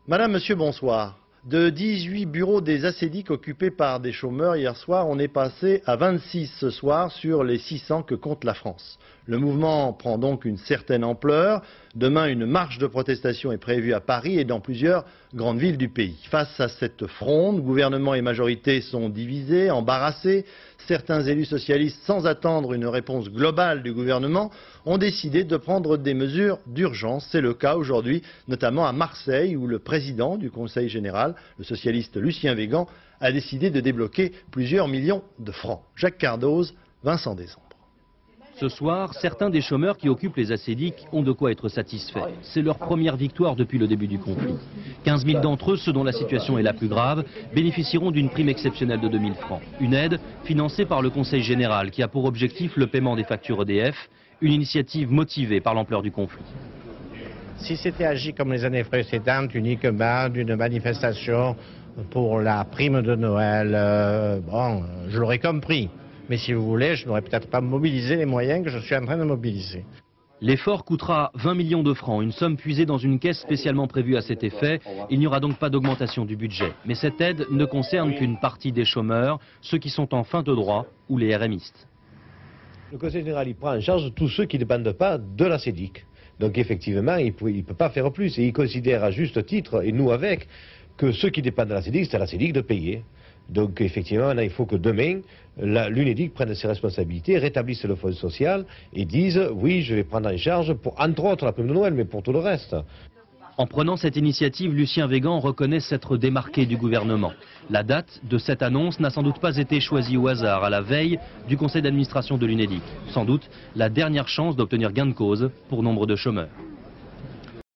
Madame, monsieur, bonsoir. De 18 bureaux des ACDIC occupés par des chômeurs hier soir, on est passé à 26 ce soir sur les 600 que compte la France. Le mouvement prend donc une certaine ampleur. Demain, une marche de protestation est prévue à Paris et dans plusieurs grandes villes du pays. Face à cette fronde, gouvernement et majorité sont divisés, embarrassés. Certains élus socialistes, sans attendre une réponse globale du gouvernement, ont décidé de prendre des mesures d'urgence. C'est le cas aujourd'hui, notamment à Marseille, où le président du Conseil général, le socialiste Lucien Végan, a décidé de débloquer plusieurs millions de francs. Jacques Cardoz, Vincent Desembre. Ce soir, certains des chômeurs qui occupent les ACDIC ont de quoi être satisfaits. C'est leur première victoire depuis le début du conflit. 15 000 d'entre eux, ceux dont la situation est la plus grave, bénéficieront d'une prime exceptionnelle de 2 000 francs. Une aide financée par le Conseil général qui a pour objectif le paiement des factures EDF, une initiative motivée par l'ampleur du conflit. Si c'était agi comme les années précédentes, uniquement d'une manifestation pour la prime de Noël, je l'aurais compris. Mais si vous voulez, je n'aurais peut-être pas mobilisé les moyens que je suis en train de mobiliser. L'effort coûtera 20 millions de francs, une somme puisée dans une caisse spécialement prévue à cet effet. Il n'y aura donc pas d'augmentation du budget. Mais cette aide ne concerne qu'une partie des chômeurs, ceux qui sont en fin de droit ou les RMistes. Le Conseil général prend en charge tous ceux qui ne dépendent pas de la CEDIC. Donc effectivement, il ne peut pas faire plus. Et il considère à juste titre, et nous avec, que ceux qui dépendent de la CEDIC, c'est à la CEDIC de payer. Donc effectivement, là, il faut que demain, l'UNEDIC prenne ses responsabilités, rétablisse le fonds social et dise oui, je vais prendre en charge pour, entre autres, la prime de Noël, mais pour tout le reste. En prenant cette initiative, Lucien Végan reconnaît s'être démarqué du gouvernement. La date de cette annonce n'a sans doute pas été choisie au hasard, à la veille du conseil d'administration de l'UNEDIC. Sans doute la dernière chance d'obtenir gain de cause pour nombre de chômeurs.